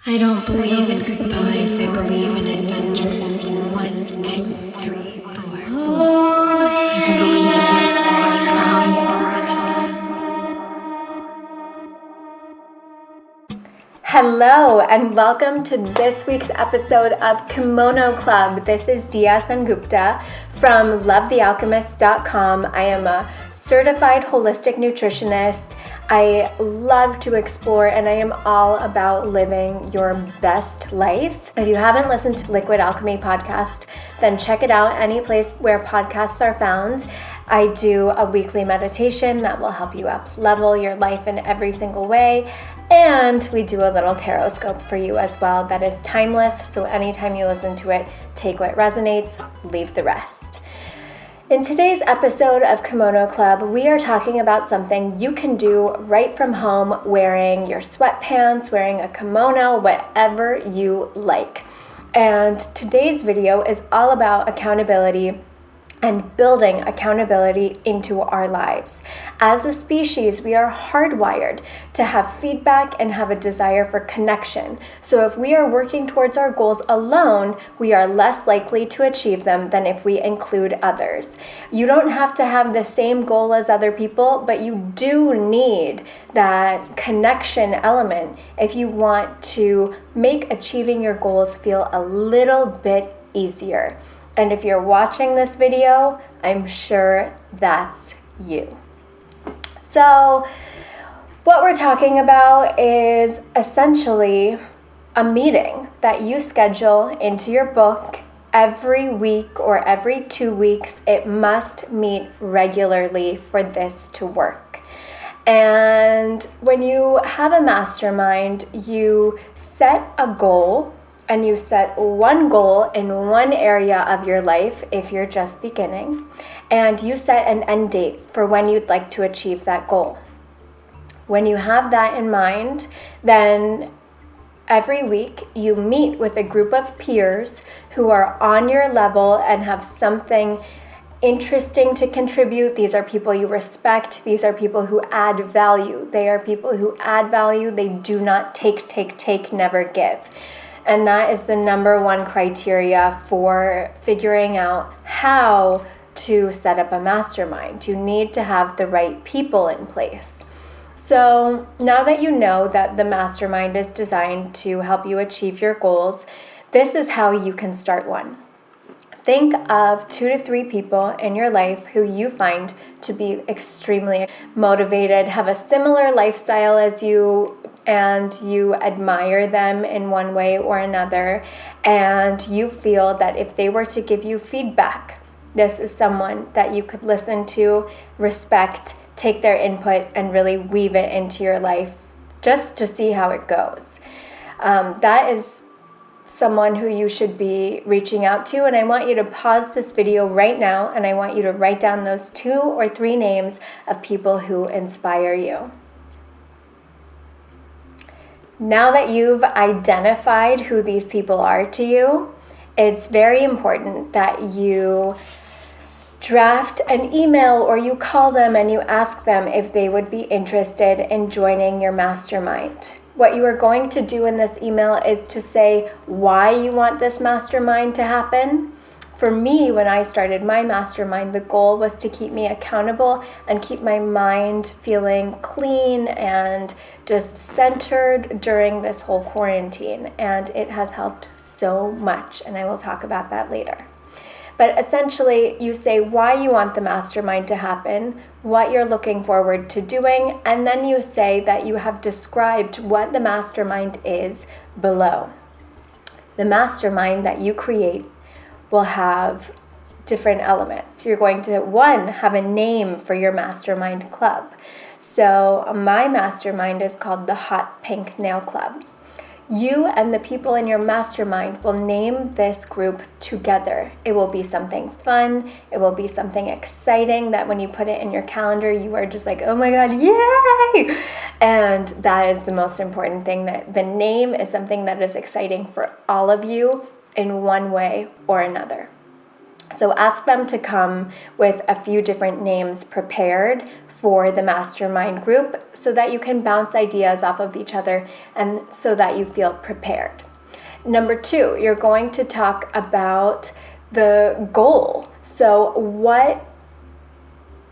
I don't believe in goodbyes, I believe in adventures. 1, 2, 3, 4. I believe in exploring our universe. Hello and welcome to this week's episode of KIMONO Club. This is Diya SenGupta from LoveTheAlchemist.com. I am a certified holistic nutritionist. I love to explore and I am all about living your best life. If you haven't listened to Liquid Alchemy podcast, then check it out any place where podcasts are found. I do a weekly meditation that will help you up level your life in every single way. And we do a little tarot scope for you as well that is timeless. So anytime you listen to it, take what resonates, leave the rest. In today's episode of KIMONO Club, we are talking about something you can do right from home, wearing your sweatpants, wearing a kimono, whatever you like. And today's video is all about accountability and building accountability into our lives. As a species, we are hardwired to have feedback and have a desire for connection. So if we are working towards our goals alone, we are less likely to achieve them than if we include others. You don't have to have the same goal as other people, but you do need that connection element if you want to make achieving your goals feel a little bit easier. And if you're watching this video, I'm sure that's you. So what we're talking about is essentially a meeting that you schedule into your book every week or every 2 weeks. It must meet regularly for this to work. And when you have a mastermind, you set a goal. And you set one goal in one area of your life if you're just beginning, and you set an end date for when you'd like to achieve that goal. When you have that in mind, then every week you meet with a group of peers who are on your level and have something interesting to contribute. These are people you respect. These are people who add value. They are people who add value. They do not take, never give. And that is the number one criteria for figuring out how to set up a mastermind. You need to have the right people in place. So now that you know that the mastermind is designed to help you achieve your goals, this is how you can start one. Think of 2 to 3 people in your life who you find to be extremely motivated, have a similar lifestyle as you, and you admire them in one way or another, and you feel that if they were to give you feedback, this is someone that you could listen to, respect, take their input, and really weave it into your life just to see how it goes. That is someone who you should be reaching out to, and I want you to pause this video right now, and I want you to write down those 2 or 3 names of people who inspire you. Now that you've identified who these people are to you, it's very important that you draft an email or you call them and you ask them if they would be interested in joining your mastermind. What you are going to do in this email is to say why you want this mastermind to happen. For me, when I started my mastermind, the goal was to keep me accountable and keep my mind feeling clean and just centered during this whole quarantine. And it has helped so much, and I will talk about that later. But essentially, you say why you want the mastermind to happen, what you're looking forward to doing, and then you say that you have described what the mastermind is below. The mastermind that you create will have different elements. You're going to, 1, have a name for your mastermind club. So my mastermind is called the Hot Pink Nail Club. You and the people in your mastermind will name this group together. It will be something fun. It will be something exciting that when you put it in your calendar, you are just like, oh my God, yay! And that is the most important thing, that the name is something that is exciting for all of you in one way or another. So ask them to come with a few different names prepared for the mastermind group so that you can bounce ideas off of each other and so that you feel prepared. Number 2, you're going to talk about the goal. So what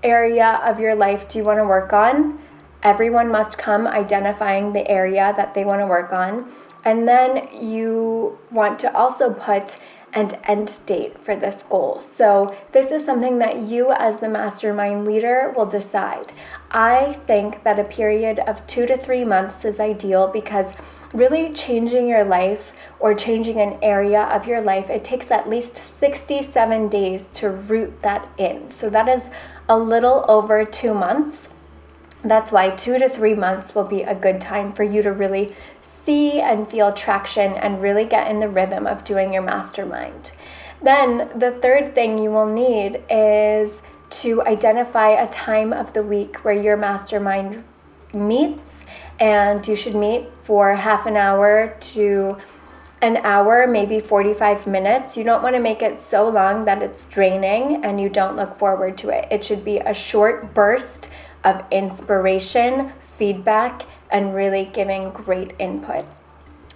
area of your life do you want to work on? Everyone must come identifying the area that they want to work on. And then you want to also put an end date for this goal. So this is something that you as the mastermind leader will decide. I think that a period of 2 to 3 months is ideal because really changing your life or changing an area of your life, it takes at least 67 days to root that in. So that is a little over 2 months. That's why 2 to 3 months will be a good time for you to really see and feel traction and really get in the rhythm of doing your mastermind. Then the third thing you will need is to identify a time of the week where your mastermind meets, and you should meet for half an hour to an hour, maybe 45 minutes. You don't want to make it so long that it's draining and you don't look forward to it. It should be a short burst of inspiration, feedback, and really giving great input.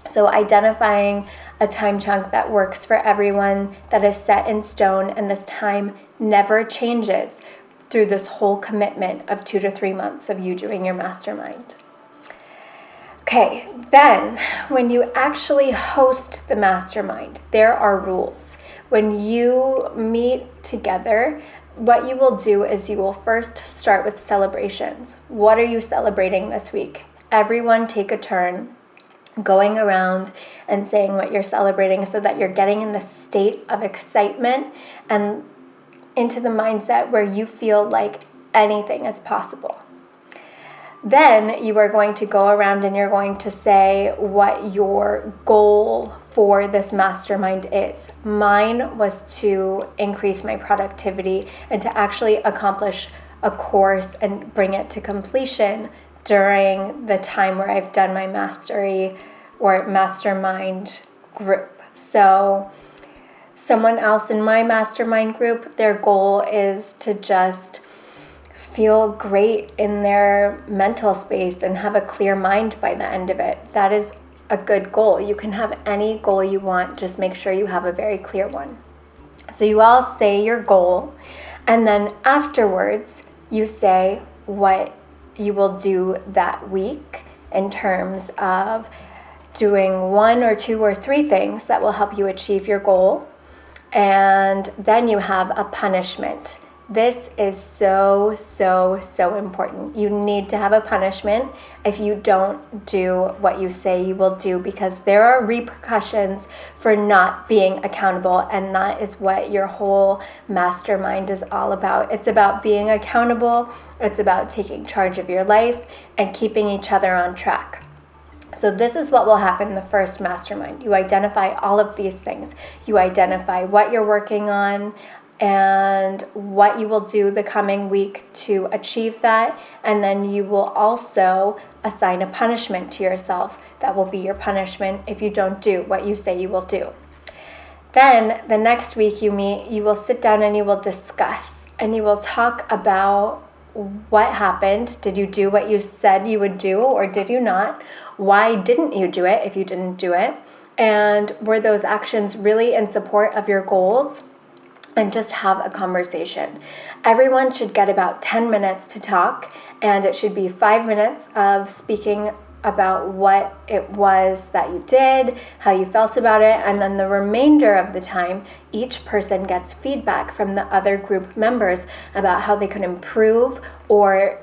So identifying a time chunk that works for everyone, that is set in stone, and this time never changes through this whole commitment of 2 to 3 months of you doing your mastermind. Okay, then when you actually host the mastermind, there are rules. When you meet together, what you will do is you will first start with celebrations. What are you celebrating this week? Everyone take a turn going around and saying what you're celebrating so that you're getting in the state of excitement and into the mindset where you feel like anything is possible. Then you are going to go around and you're going to say what your goal for this mastermind is. Mine was to increase my productivity and to actually accomplish a course and bring it to completion during the time where I've done my mastery or mastermind group. So someone else in my mastermind group, their goal is to just feel great in their mental space and have a clear mind by the end of it. That is a good goal. You can have any goal you want, just make sure you have a very clear one. So you all say your goal, and then afterwards you say what you will do that week in terms of doing 1 or 2 or 3 things that will help you achieve your goal. And then you have a punishment. This is so important. You need to have a punishment if you don't do what you say you will do, because there are repercussions for not being accountable, and that is what your whole mastermind is all about. It's about being accountable. It's about taking charge of your life and keeping each other on track. So this is what will happen in the first mastermind. You identify all of these things. You identify what you're working on and what you will do the coming week to achieve that. And then you will also assign a punishment to yourself. That will be your punishment if you don't do what you say you will do. Then the next week you meet, you will sit down and you will discuss and you will talk about what happened. Did you do what you said you would do, or did you not? Why didn't you do it if you didn't do it? And were those actions really in support of your goals? And just have a conversation. Everyone should get about 10 minutes to talk, and it should be 5 minutes of speaking about what it was that you did, how you felt about it, and then the remainder of the time, each person gets feedback from the other group members about how they could improve or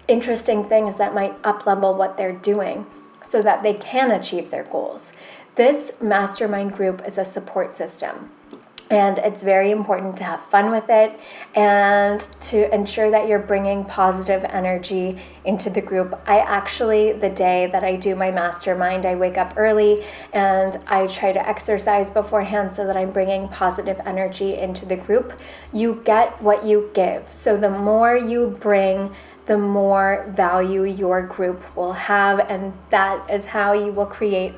interesting things that might up-level what they're doing so that they can achieve their goals. This mastermind group is a support system. And it's very important to have fun with it and to ensure that you're bringing positive energy into the group. I actually, the day that I do my mastermind, I wake up early and I try to exercise beforehand so that I'm bringing positive energy into the group. You get what you give. So the more you bring, the more value your group will have. And that is how you will create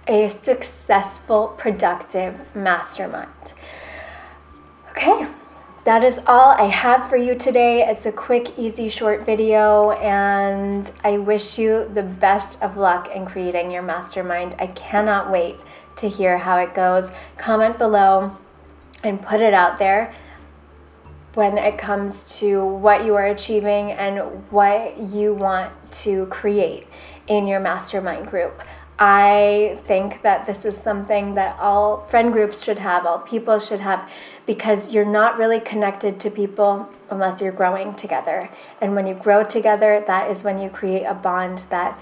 a successful, productive mastermind. Okay, that is all I have for you today. It's a quick, easy, short video, and I wish you the best of luck in creating your mastermind. I cannot wait to hear how it goes. Comment below and put it out there when it comes to what you are achieving and what you want to create in your mastermind group. I think that this is something that all friend groups should have, all people should have, because you're not really connected to people unless you're growing together. And when you grow together, that is when you create a bond that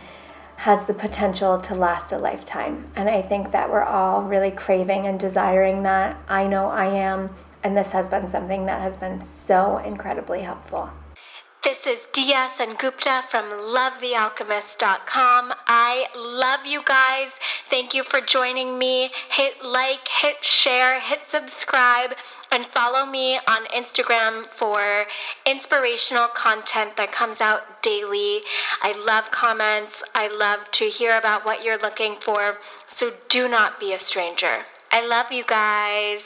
has the potential to last a lifetime. And I think that we're all really craving and desiring that. I know I am. And this has been something that has been so incredibly helpful. This is Diya SenGupta from LoveTheAlchemist.com. I love you guys. Thank you for joining me. Hit like, hit share, hit subscribe, and follow me on Instagram for inspirational content that comes out daily. I love comments. I love to hear about what you're looking for. So do not be a stranger. I love you guys.